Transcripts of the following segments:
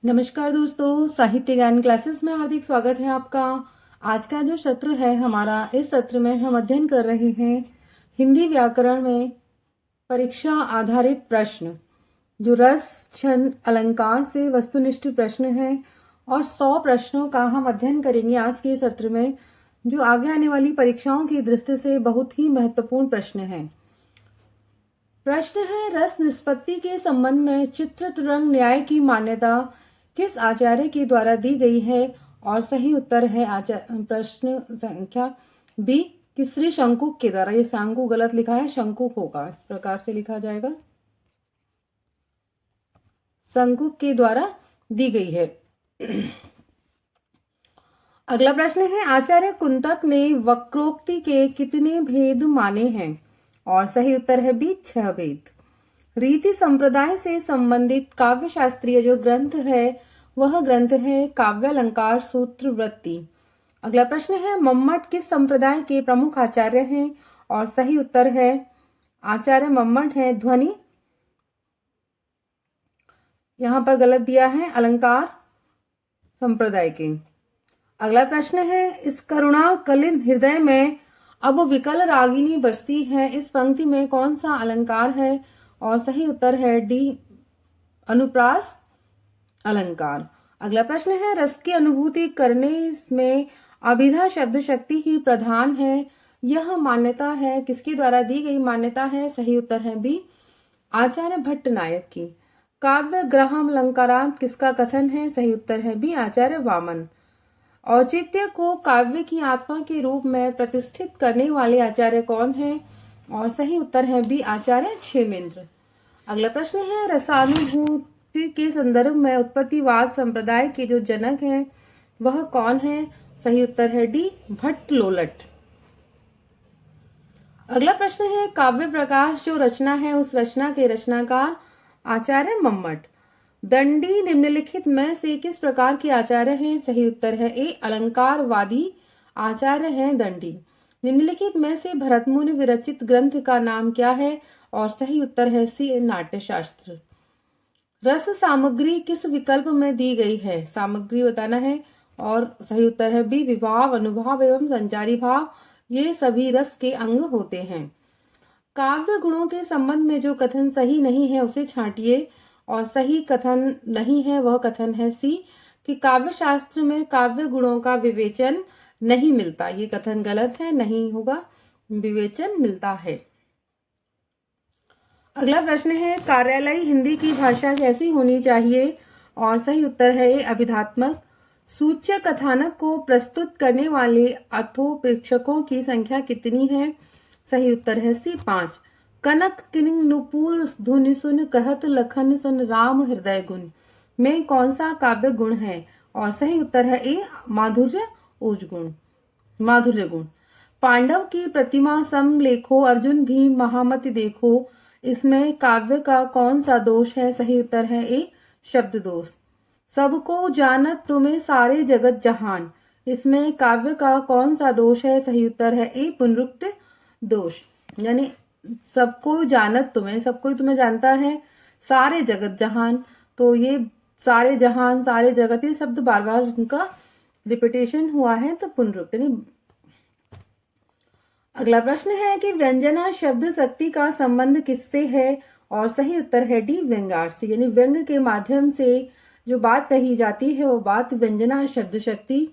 नमस्कार दोस्तों, साहित्य ज्ञान क्लासेस में हार्दिक स्वागत है आपका। आज का जो सत्र है हमारा, इस सत्र में हम अध्ययन कर रहे हैं हिंदी व्याकरण में परीक्षा आधारित प्रश्न, जो रस, छंद, अलंकार से वस्तुनिष्ठ प्रश्न है। और 100 प्रश्नों का हम अध्ययन करेंगे आज के सत्र में, जो आगे आने वाली परीक्षाओं की दृष्टि से बहुत ही महत्वपूर्ण प्रश्न है। प्रश्न है, रस निष्पत्ति के संबंध में चित्र तुरंग न्याय की मान्यता किस आचार्य के द्वारा दी गई है? और सही उत्तर है प्रश्न संख्या बी, कि श्री शंकुक के द्वारा। ये शंकु गलत लिखा है, शंकुक होगा, इस प्रकार से लिखा जाएगा, शंकुक के द्वारा दी गई है। अगला प्रश्न है, आचार्य कुंतक ने वक्रोक्ति के कितने भेद माने हैं? और सही उत्तर है बी, 6 भेद। रीति संप्रदाय से संबंधित काव्य शास्त्रीय जो ग्रंथ है वह ग्रंथ है काव्यालंकार सूत्र वृत्ति। अगला प्रश्न है, मम्मट किस संप्रदाय के प्रमुख आचार्य हैं? और सही उत्तर है आचार्य मम्मट है ध्वनि, यहां पर गलत दिया है, अलंकार संप्रदाय के। अगला प्रश्न है, इस करुणा कलित हृदय में अब विकल रागिनी बजती है, इस पंक्ति में कौन सा अलंकार है? और सही उत्तर है डी, अनुप्रास अलंकार। अगला प्रश्न है, रस की अनुभूति करने में अभिधा शब्द शक्ति ही प्रधान है, यह मान्यता है किसके द्वारा दी गई मान्यता है? सही उत्तर है बी, आचार्य भट्ट नायक की। काव्य ग्रहम अलंकारांत किसका कथन है? सही उत्तर है बी, आचार्य वामन। औचित्य को काव्य की आत्मा के रूप में प्रतिष्ठित करने वाले आचार्य कौन है? और सही उत्तर है बी, आचार्य क्षेमेंद्र। अगला प्रश्न है, रसानुभूति के संदर्भ में उत्पत्तिवाद संप्रदाय के जो जनक हैं वह कौन है? सही उत्तर है डी, भट्ट लोलट। अगला प्रश्न है, काव्य प्रकाश जो रचना है उस रचना के रचनाकार आचार्य मम्मट। दंडी निम्नलिखित में से किस प्रकार के आचार्य हैं? सही उत्तर है ए, अलंकारवादी आचार्य हैं दंडी। निम्नलिखित में से भरतमुनि विरचित ग्रंथ का नाम क्या है? और सही उत्तर है सी, नाट्यशास्त्र। रस सामग्री किस विकल्प में दी गई है? सामग्री बताना है, और सही उत्तर है बी, विभाव, अनुभाव एवं संचारी भाव, ये सभी रस के अंग होते हैं। काव्य गुणों के संबंध में जो कथन सही नहीं है उसे छांटिए। और सही कथन नहीं है वह कथन है सी, कि काव्य शास्त्र में काव्य गुणों का विवेचन नहीं मिलता। ये कथन गलत है, नहीं होगा, विवेचन मिलता है। अगला प्रश्न है, कार्यालयी हिंदी की भाषा कैसी होनी चाहिए? और सही उत्तर है ए, अभिधात्मक। सूच्य कथानक को प्रस्तुत करने वाले अर्थोपेक्षकों की संख्या कितनी है? सही उत्तर है सी, 5। कनक किनिंग नुपुर धुनि सुन कहत लखन सुन राम हृदय गुण में कौन सा काव्य गुण है? और सही उत्तर है ए, माधुर्य ओज गुण, माधुर्य गुण। पांडव की प्रतिमा सम लेखो अर्जुन भी महामति देखो, इसमें काव्य का कौन सा दोष है? सही उत्तर है ए, शब्द दोष। सबको जानत तुम्हें सारे जगत जहान, इसमें काव्य का कौन सा दोष है? सही उत्तर है ए, पुनरुक्त दोष। यानी सबको जानत तुम्हें, सबको तुम्हें जानता है, सारे जगत जहान, तो ये सारे जहान, सारे जगत, ये शब्द बार बार उनका रिपीटेशन हुआ है, तो पुनरुक्त। अगला प्रश्न है कि व्यंजना शब्द शक्ति का संबंध किससे है? और सही उत्तर है डी, व्यंग्यार्थ से। यानी व्यंग के माध्यम से जो बात कही जाती है वो बात व्यंजना शब्द शक्ति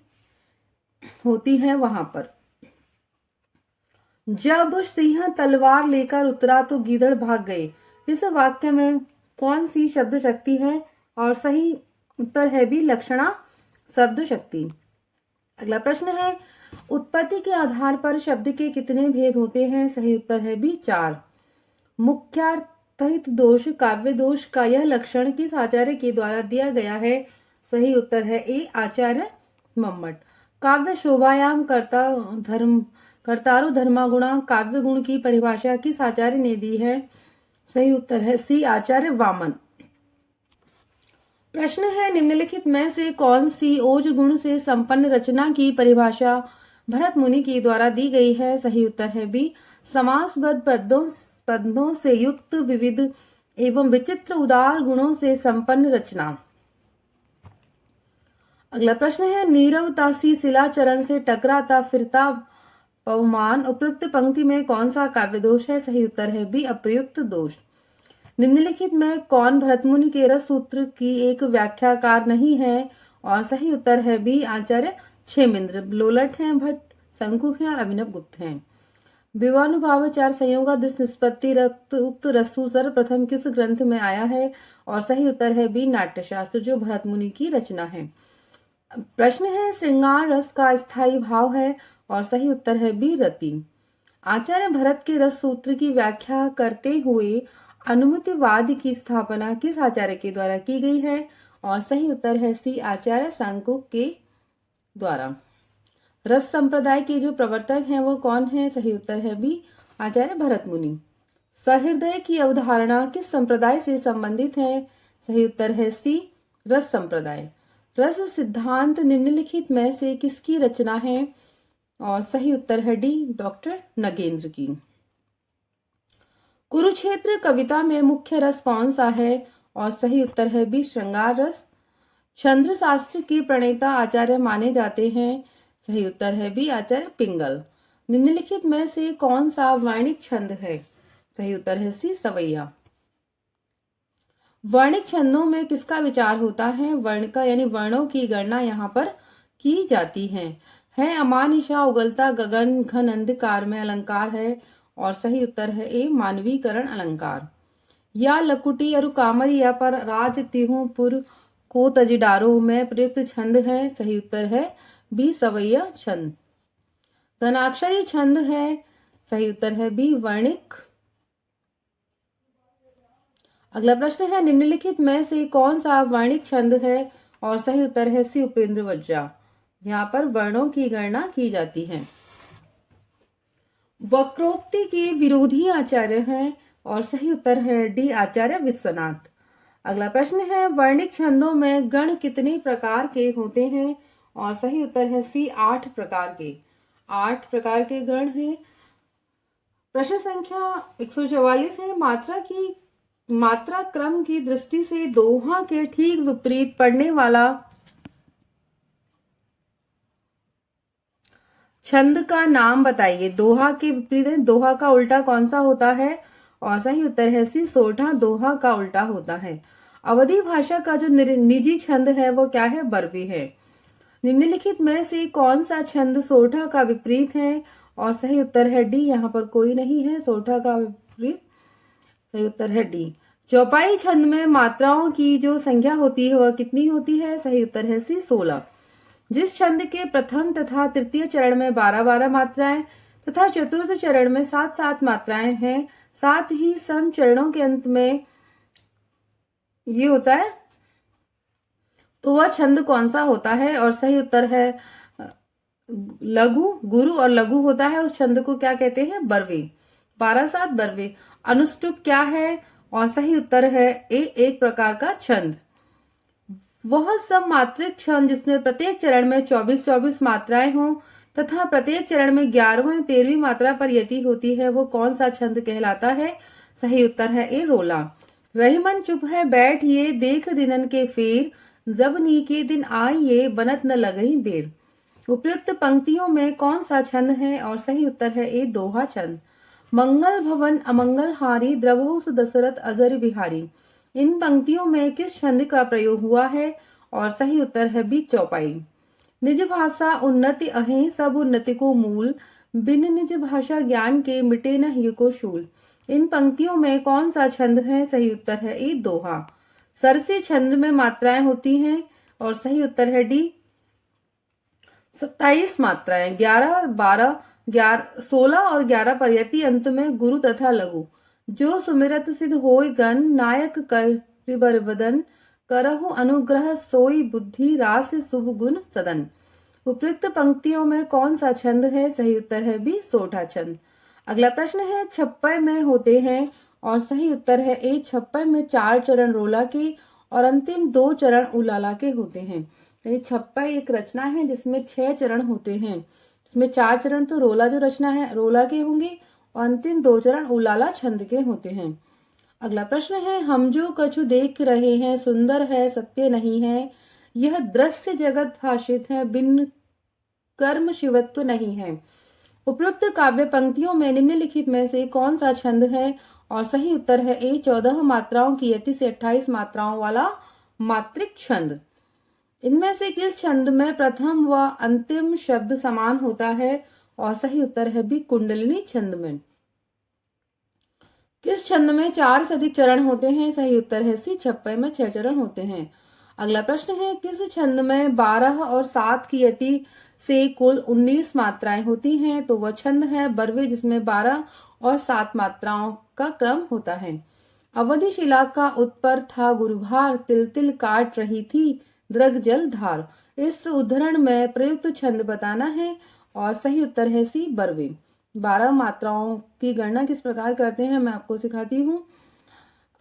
होती है वहां पर। जब सिंह तलवार लेकर उतरा तो गीदड़ भाग गए, इस वाक्य में कौन सी शब्द शक्ति है? और सही उत्तर है भी, लक्षणा शब्द शक्ति। अगला प्रश्न है, उत्पत्ति के आधार पर शब्द के कितने भेद होते हैं? सही उत्तर है बी, 4। मुख्यार्थित दोष काव्य दोष का यह लक्षण किस आचार्य के द्वारा दिया गया है? सही उत्तर है ए, आचार्य मम्मट। काव्य शोभायाम कर्तारो धर्मागुणा काव्य गुण की परिभाषा किस आचार्य ने दी है? सही उत्तर है सी, आचार्य वामन। प्रश्न है, निम्नलिखित में से कौन सी ओज गुण से संपन्न रचना की परिभाषा भरत मुनि के द्वारा दी गई है? सही उत्तर है बी, समासबद्ध पदों से युक्त विविध एवं विचित्र उदार गुणों से संपन्न रचना। अगला प्रश्न है, नीरव तासी शिला चरण से टकराता फिरता पवमान उपयुक्त पंक्ति में कौन सा काव्य दोष है? सही उत्तर है बी, अप्रयुक्त दोष। निम्नलिखित में कौन भरतमुनि के रस सूत्र की एक व्याख्याकार नहीं है? और सही उत्तर है बी, आचार्य क्षेमेंद्र। लोलट हैं, भट्ट, शंकुख हैं और अभिनव गुप्त हैं। विवानुभावाचार संयोगादिश निष्पत्ति रक्त उक्त रस्सु सर्वप्रथम किस ग्रंथ में आया है? और सही उत्तर है बी, नाट्यशास्त्र, जो भरतमुनि की रचना है। प्रश्न है, श्रृंगार रस का स्थायी भाव है? और सही उत्तर है बी, रति। आचार्य भरत के रस सूत्र की व्याख्या करते हुए अनुमितिवाद की स्थापना किस आचार्य के द्वारा की गई है? और सही उत्तर है सी, आचार्य शंकुक के द्वारा। रस संप्रदाय के जो प्रवर्तक हैं वो कौन है? सही उत्तर है बी, आचार्य भरतमुनि। सहृदय की अवधारणा किस संप्रदाय से संबंधित है? सही उत्तर है सी, रस संप्रदाय। रस सिद्धांत निम्नलिखित में से किसकी रचना है? और सही उत्तर है डी, डॉक्टर नगेंद्र की। कुरुक्षेत्र कविता में मुख्य रस कौन सा है? और सही उत्तर है बी, श्रृंगार रस। छंद शास्त्र की प्रणेता आचार्य माने जाते हैं? सही उत्तर है बी, आचार्य पिंगल। निम्नलिखित में से कौन सा वर्णिक छंद है? सही उत्तर है सी, सवैया। वर्णिक छंदों में किसका विचार होता है? वर्ण का, यानी वर्णों की गणना यहाँ पर की जाती है अमानिशा उगलता गगन घन अंधकार में अलंकार है? और सही उत्तर है ए, मानवीकरण अलंकार। या लकुटी अरु कामरिया पर राज तिहुपुर को तजिडारो में प्रयुक्त छंद है? सही उत्तर है बी, सवैया छंद। घनाक्षरी छंद है? सही उत्तर है बी, वर्णिक। अगला प्रश्न है, निम्नलिखित में से कौन सा वर्णिक छंद है? और सही उत्तर है सी, उपेंद्र वज्रा। यहाँ पर वर्णों की गणना की जाती है। वक्रोक्ति के विरोधी आचार्य हैं? और सही उत्तर है डी, आचार्य विश्वनाथ। अगला प्रश्न है, वर्णिक छंदों में गण कितने प्रकार के होते हैं? और सही उत्तर है सी, 8 प्रकार के। 8 प्रकार के गण हैं। प्रश्न संख्या 144 है, मात्रा क्रम की दृष्टि से दोहा के ठीक विपरीत पड़ने वाला छंद का नाम बताइए। दोहा के विपरीत है, दोहा का उल्टा कौन सा होता है? और सही उत्तर है सी, सोठा दोहा का उल्टा होता है। अवधी भाषा का जो निजी छंद है वो क्या है? बरवे है। निम्नलिखित में से कौन सा छंद सोठा का विपरीत है? और सही उत्तर है डी, यहाँ पर कोई नहीं है सोठा का विपरीत। सही उत्तर है डी। चौपाई छंद में मात्राओं की जो संख्या होती है वह कितनी होती है? सही उत्तर है सी, 16। जिस छंद के प्रथम तथा तृतीय चरण में 12-12 मात्राएं तथा चतुर्थ चरण में 7-7 मात्राएं हैं, साथ ही सम चरणों के अंत में ये होता है, तो वह छंद कौन सा होता है? और सही उत्तर है लघु। गुरु और लघु होता है, उस छंद को क्या कहते हैं? बरवे। 12-7 बरवे। अनुष्टुप क्या है? और सही उत्तर है ए, एक प्रकार का छंद। वह सब मात्रिक छंद जिसमें प्रत्येक चरण में 24-24 मात्राएं हों तथा प्रत्येक चरण में 11वीं 13वीं मात्रा पर यति होती है, वो कौन सा छंद कहलाता है? सही उत्तर है ए, रोला। रहीमन चुप है बैठ ये देख दिनन के फेर, जब नी के दिन आइए बनत न लगही बेर। उपयुक्त पंक्तियों में कौन सा छंद है? और सही उत्तर है ए, दोहा छंद। मंगल भवन अमंगल हारी द्रवहु सुदशरथ अजर बिहारी। इन पंक्तियों में किस छंद का प्रयोग हुआ है? और सही उत्तर है बी, चौपाई। निज भाषा उन्नति अहें सब उन्नति को मूल, बिन निज भाषा ज्ञान के मिटे न हिय को शूल। इन पंक्तियों में कौन सा छंद है? सही उत्तर है ए, दोहा। सरसी छंद में मात्राएं होती हैं? और सही उत्तर है डी, 27 मात्राएं। 11, 12, 16 और 11 पर यति, अंत में गुरु तथा लघु। जो सुमिरत सिद्ध होय गण, नायक कर बदन, करहु अनुग्रह सोई बुद्धि, रास शुभ गुण सदन। उपयुक्त पंक्तियों में कौन सा छंद है? सही उत्तर है बी, सोठा छंद। अगला प्रश्न है, छप्पय में होते हैं? और सही उत्तर है ए, छप्पय में 4 चरण रोला के और अंतिम 2 चरण उलाला के होते हैं। यानी छप्पय एक रचना है जिसमें 6 चरण होते हैं, इसमें 4 चरण तो रोला जो रचना है रोला के होंगे और अंतिम 2 चरण उलाला छंद के होते हैं। अगला प्रश्न है, हम जो कछु देख रहे हैं सुंदर है सत्य नहीं है, यह दृश्य जगत भाषित है, बिन कर्म शिवत्व नहीं है। उपरोक्त काव्य पंक्तियों में निम्नलिखित में से कौन सा छंद है? और सही उत्तर है ए 14 मात्राओं की यति से 28 मात्राओं वाला मात्रिक छंद। इनमें से किस छंद में प्रथम व अंतिम शब्द समान होता है? और सही उत्तर है बी कुंडलिनी छंद में। किस छंद में 4 से अधिक चरण होते हैं? सही उत्तर है सी छप्पे में 6 चरण होते हैं। अगला प्रश्न है किस छंद में 12 और 7 की यति से कुल 19 मात्राएं होती हैं? तो वह छंद है बरवे, जिसमें 12 और 7 मात्राओं का क्रम होता है। अवधि शिला का उत्पर था गुरुभार, तिल तिल काट रही थी द्रग जल धार। इस उद्धरण में प्रयुक्त छंद बताना है और सही उत्तर है सी बरवे। 12 मात्राओं की गणना किस प्रकार करते हैं मैं आपको सिखाती हूँ।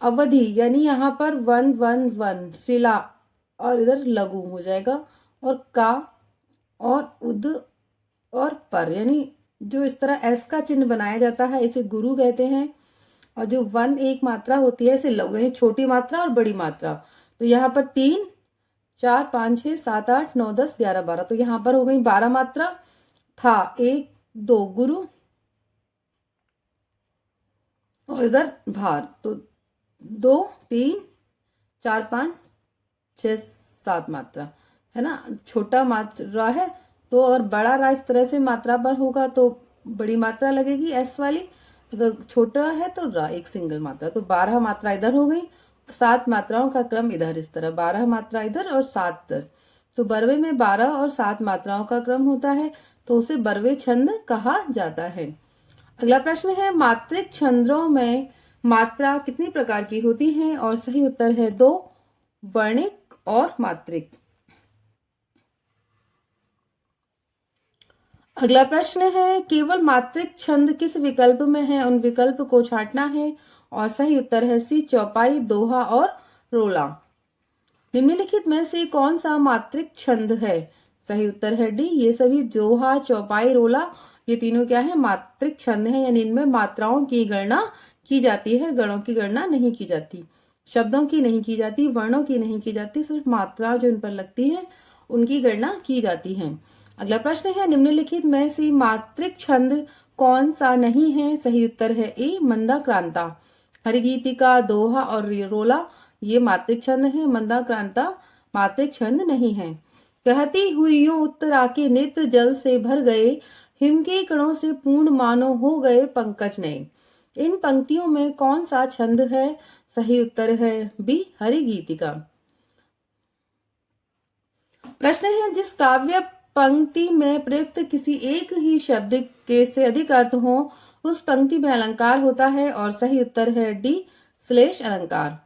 अवधि यानी यहाँ पर 1 1 1 शिला और इधर लघु हो जाएगा, और का और उद और पर, यानी जो इस तरह एस का चिन्ह बनाया जाता है इसे गुरु कहते हैं। और जो 1 एक मात्रा होती है इसे लघु, यानी छोटी मात्रा और बड़ी मात्रा। तो यहाँ पर 3 4 5 6 7 8 9 10 11 12, तो यहाँ पर हो गई 12 मात्रा। था 1 2 गुरु और इधर भार, तो 2 3 4 5 6 7 मात्रा है ना। छोटा मात्रा है तो अगर बड़ा रा इस तरह से मात्रा पर होगा तो बड़ी मात्रा लगेगी एस वाली, अगर छोटा है तो रा एक सिंगल मात्रा। तो 12 मात्रा इधर हो गई, 7 मात्राओं का क्रम इधर इस तरह, 12 मात्रा इधर और 7 इधर। तो बरवे में 12 और 7 मात्राओं का क्रम होता है, तो उसे बरवे छंद कहा जाता है। अगला प्रश्न है मात्रिक छंदों में मात्रा कितनी प्रकार की होती है? और सही उत्तर है 2, वर्णिक और मात्रिक। अगला प्रश्न है केवल मात्रिक छंद किस विकल्प में है? उन विकल्प को छांटना है और सही उत्तर है सी चौपाई, दोहा और रोला। निम्नलिखित में से कौन सा मात्रिक छंद है? सही उत्तर है डी, ये सभी दोहा चौपाई रोला ये तीनों क्या है? मात्रिक छंद है, यानी इनमें मात्राओं की गणना की जाती है, गणों की गणना नहीं की जाती, शब्दों की नहीं की जाती, वर्णों की नहीं की जाती, सिर्फ मात्रा जो इन पर लगती है उनकी गणना की जाती है। अगला प्रश्न है निम्नलिखित में से मात्रिक छंद कौन सा नहीं है? सही उत्तर है ए मंदाक्रांता। हरिगीतिका, दोहा और रोला ये मात्रिक छंद है, मंदाक्रांता मात्रिक छंद नहीं है। कहती हुई यूं उत्तरा के नेत्र जल से भर गए, हिम के कणों से पूर्ण मानो हो गए पंकज नए। इन पंक्तियों में कौन सा छंद है? सही उत्तर है बी हरिगीतिका। प्रश्न है जिस काव्य पंक्ति में प्रयुक्त किसी एक ही शब्द के से अधिक अर्थ हो उस पंक्ति में अलंकार होता है और सही उत्तर है डी श्लेष अलंकार।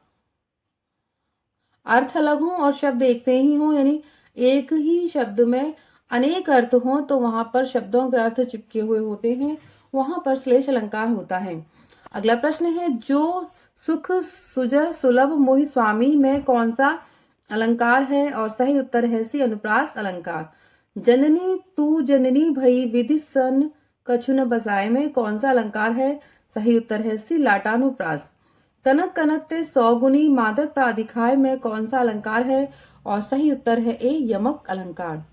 अर्थ अलग हो और शब्द एक से ही हो, यानी एक ही शब्द में अनेक अर्थ हो तो वहां पर शब्दों के अर्थ चिपके हुए होते हैं, वहां पर श्लेष अलंकार होता है। अगला प्रश्न है जो सुख सुजह सुलभ मोहि स्वामी में कौन सा अलंकार है? और सही उत्तर है सी अनुप्रास अलंकार। जननी तू जननी भई विधि सन कछु न बसाए में कौन सा अलंकार है? सही उत्तर है सी लाटानुप्रास। कनक कनक ते 100 गुनी मादकता दिखाए में कौन सा अलंकार है? और सही उत्तर है ए यमक अलंकार।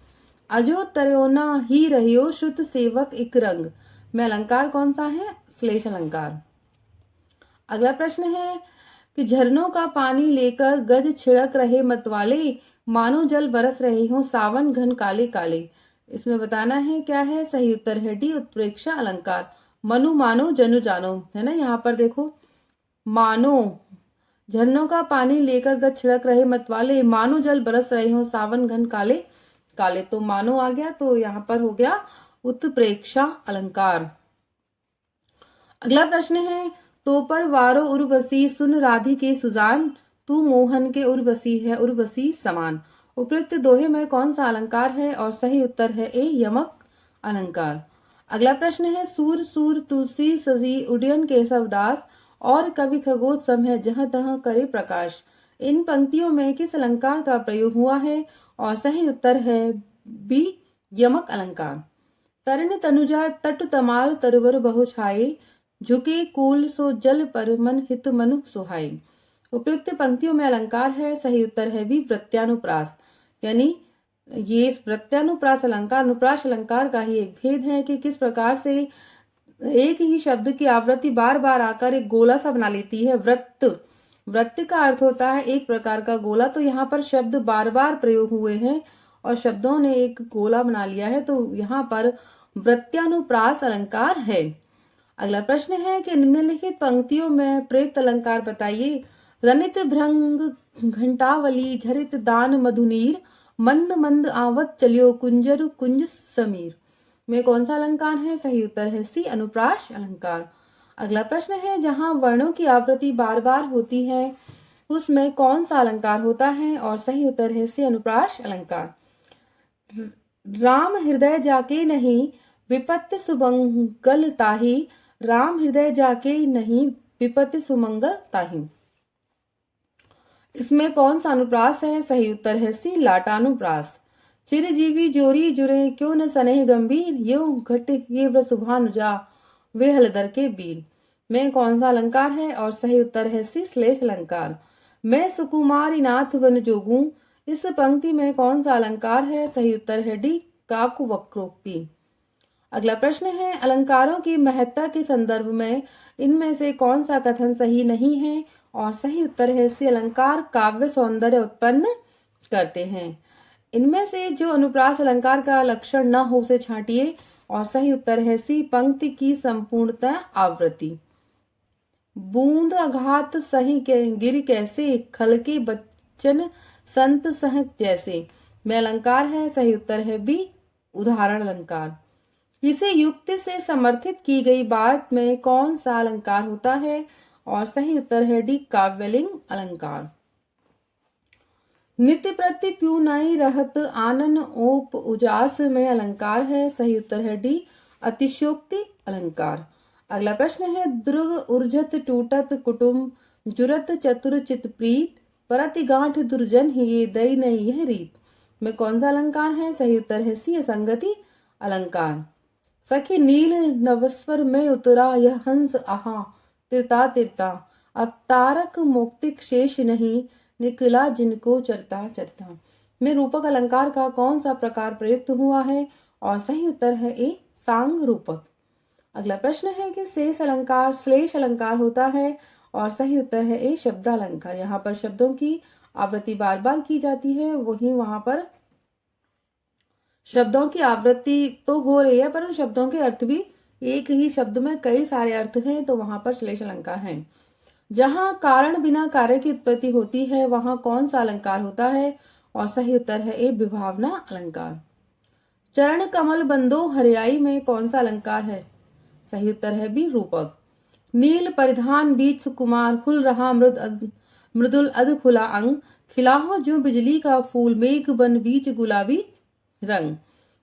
अजो तरोना ही रहियो श्रुत सेवक इक रंग में अलंकार कौन सा है? श्लेष अलंकार। अगला प्रश्न है कि झरनों का पानी लेकर गज छिड़क रहे मतवाले, मानो जल बरस रहे हो सावन घन काले काले। इसमें बताना है क्या है? सही उत्तर है डी उत्प्रेक्षा अलंकार। मनु मानो जनु जानो, है ना। यहाँ पर देखो मानो, झरनों का पानी लेकर गज छिड़क रहे मतवाले, मानो जल बरस रहे हो सावन घन काले काले, तो मानो आ गया, तो यहाँ पर हो गया उत्प्रेक्षा अलंकार। अगला प्रश्न है तो पर वारो उर्वशी सुन राधि के सुजान, तू मोहन के उर्वशी है उर्वशी समान। उपयुक्त दोहे में कौन सा अलंकार है? और सही उत्तर है ए यमक अलंकार। अगला प्रश्न है सूर सूर तुलसी सजी उड्डयन केशव दास, और कवि खगोत्सम है जहाँ तहाँ करे प्रकाश। इन पंक्तियों में किस अलंकार का प्रयोग हुआ है? और सही उत्तर है बी यमक अलंकार। तरण तनुजा तट तमाल तरवर बहु छाए, झुके कूल सो जल पर मन हित मनु सुहाई। उपयुक्त पंक्तियों में अलंकार है, सही उत्तर है भी प्रत्यानुप्रास। यानी ये प्रत्यानुप्रास अलंकार अनुप्रास अलंकार का ही एक भेद है कि किस प्रकार से एक ही शब्द की आवृत्ति बार बार आकर एक गोला सा बना लेती है। वृत्त, वृत्त का अर्थ होता है एक प्रकार का गोला। तो यहाँ पर शब्द बार बार प्रयोग हुए हैं और शब्दों ने एक गोला बना लिया है, तो यहाँ पर वृत्यानुप्रास अलंकार है। अगला प्रश्न है कि निम्नलिखित पंक्तियों में प्रयुक्त अलंकार बताइए। रनित भृंग घंटावली झरित दान मधुनीर मंद मंद आवत चलियो कुंजर कुंज समीर में कौन सा अलंकार है? सही उत्तर है सी, अनुप्रास अलंकार। अगला प्रश्न है जहां वर्णों की आवृत्ति बार बार होती है उसमें कौन सा अलंकार होता है? और सही उत्तर है सी, अनुप्रास अलंकार। राम हृदय जाके नहीं विपत्ति सुमंगल ताही, राम हृदय जाके नहीं विपत्ति सुमंगल ताही। इसमें कौन सा अनुप्रास है? सही उत्तर है सी, लाटानुप्रास। चिरजीवी जोरी जुरे क्यों न स्नेह गंभीर, यो घट ये वृषभानु जा वे हलदर के बीर में कौन सा अलंकार है? और सही उत्तर है सी, श्लेष अलंकार। मैं सुकुमारी नाथ वन जोगू, इस पंक्ति में कौन सा अलंकार है? सही उत्तर है डी, काकु वक्रोक्ति। अगला प्रश्न है अलंकारों की महत्ता के संदर्भ में इनमें से कौन सा कथन सही नहीं है? और सही उत्तर है सी, अलंकार काव्य सौंदर्य उत्पन्न करते हैं। इनमें से जो अनुप्रास अलंकार का लक्षण न हो उसे छांटिए। और सही उत्तर है सी, पंक्ति की संपूर्णता आवृत्ति। बूंद आघात सही के गिर कैसे, खल के बच्चन संत सह जैसे में अलंकार है। सही उत्तर है बी, उदाहरण अलंकार। इसे युक्ति से समर्थित की गई बात में कौन सा अलंकार होता है? और सही उत्तर है डी, काव्यलिंग अलंकार। नित्य प्रति प्यू नहीं रहत आनन ओप उजास में अलंकार है। सही उत्तर है डी, अतिशयोक्ति अलंकार। अगला प्रश्न है द्रुग उर्जत टूटत कुटुम जुरत चतुर चित प्रीत परति गांठ दुर्जन ही ये दई नहीं यह रीत में कौन सा अलंकार है? सही उत्तर है सी, असंगति अलंकार। सखी नील नवस्वर में उतरा यह हंस आहा तिरता तिरता, अब तारक मौक्तिक शेष नहीं निकला जिनको चरता चरता में रूपक अलंकार का कौन सा प्रकार प्रयुक्त हुआ है? और सही उत्तर है ए, सांग रूपक। अगला प्रश्न है कि शेष अलंकार श्लेष अलंकार होता है। और सही उत्तर है ए, शब्दालंकार। यहाँ पर शब्दों की आवृत्ति बार बार की जाती है, वहीं वहां पर शब्दों की आवृत्ति तो हो रही है पर शब्दों के अर्थ भी, एक ही शब्द में कई सारे अर्थ हैं, तो वहां पर श्लेष अलंकार है। जहां कारण बिना कार्य की उत्पत्ति होती है वहां कौन सा अलंकार होता है? और सही उत्तर है ए, विभावना अलंकार। चरण कमल बंदो हरियाई में कौन सा अलंकार है? सही उत्तर है बी, रूपक। नील परिधान बीच सुकुमार खुल रहा मृदुल अध खुला अंग, खिला हो जो बिजली का फूल मेघ बन बीच गुलाबी रंग।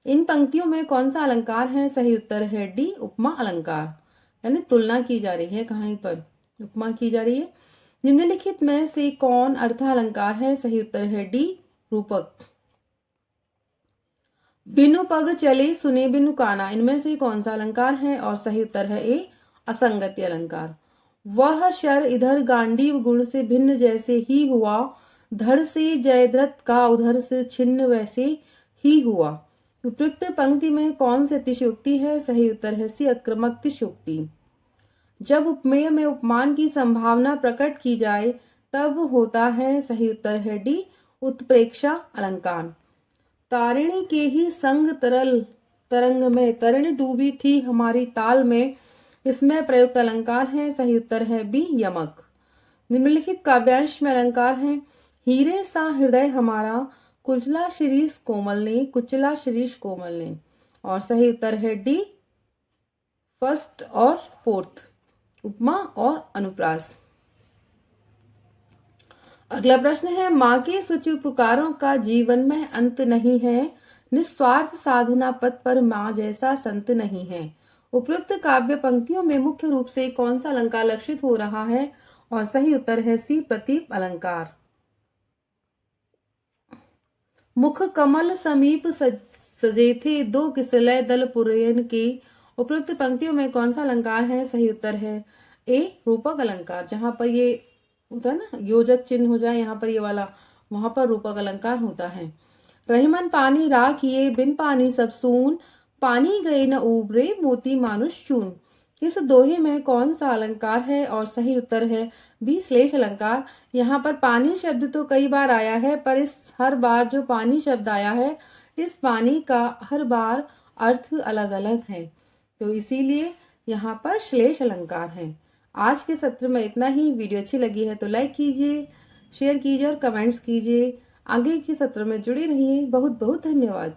इन पंक्तियों में कौन सा अलंकार है? सही उत्तर है डी, उपमा अलंकार। यानी तुलना की जा रही है, कहीं पर उपमा की जा रही है। निम्नलिखित में से कौन अर्थालंकार है? सही उत्तर है डी, रूपक। बिनु पग चले सुने बिनु काना, इनमें से कौन सा अलंकार है? और सही उत्तर है ए, असंगति अलंकार। वह शर इधर गांडीव गुण से भिन्न जैसे ही हुआ, धड़ से जयद्रथ का उधर से छिन्न वैसे ही हुआ। उपयुक्त पंक्ति में कौन सी अतिशयोक्ति है? सही उत्तर है सी, अक्रमक अतिशयोक्ति। जब उपमेय में उपमान की संभावना प्रकट की जाए तब होता है। सही उत्तर है डी, उत्प्रेक्षा अलंकार। तारिणी के ही संग तरल तरंग में तरिणी डूबी थी हमारी ताल में, इसमें प्रयुक्त अलंकार है। सही उत्तर है बी, यमक। निम्नलिखित काव्यांश में अलंकार है हीरे सा हृदय हमारा कुचला शिरीष कोमल ने, कुचला शिरीष कोमल ने। और सही उत्तर है डी, फर्स्ट और फोर्थ, उपमा और अनुप्रास। अगला प्रश्न है माँ के सूचि उपकारों का जीवन में अंत नहीं है, निस्वार्थ साधना पथ पर माँ जैसा संत नहीं है। उपयुक्त काव्य पंक्तियों में मुख्य रूप से कौन सा अलंकार लक्षित हो रहा है? और सही उत्तर है सी, प्रतीप अलंकार। मुख कमल समीप सजे थे दो किसलय दल पुरयन के, उपयुक्त पंक्तियों में कौन सा अलंकार है? सही उत्तर है ए, रूपक अलंकार। जहां पर ये होता है ना योजक चिन्ह हो जाए, यहाँ पर ये वाला, वहां पर रूपक अलंकार होता है। रहीमन पानी राखिए बिन पानी सब सून, पानी गए न उबरे मोती मानुष चून। इस दोहे में कौन सा अलंकार है? और सही उत्तर है बी श्लेष अलंकार। यहाँ पर पानी शब्द तो कई बार आया है, पर इस हर बार जो पानी शब्द आया है, इस पानी का हर बार अर्थ अलग अलग है, तो इसीलिए यहाँ पर श्लेष अलंकार है। आज के सत्र में इतना ही। वीडियो अच्छी लगी है तो लाइक कीजिए, शेयर कीजिए और कमेंट्स कीजिए। आगे के सत्र में जुड़े रहिए। बहुत बहुत धन्यवाद।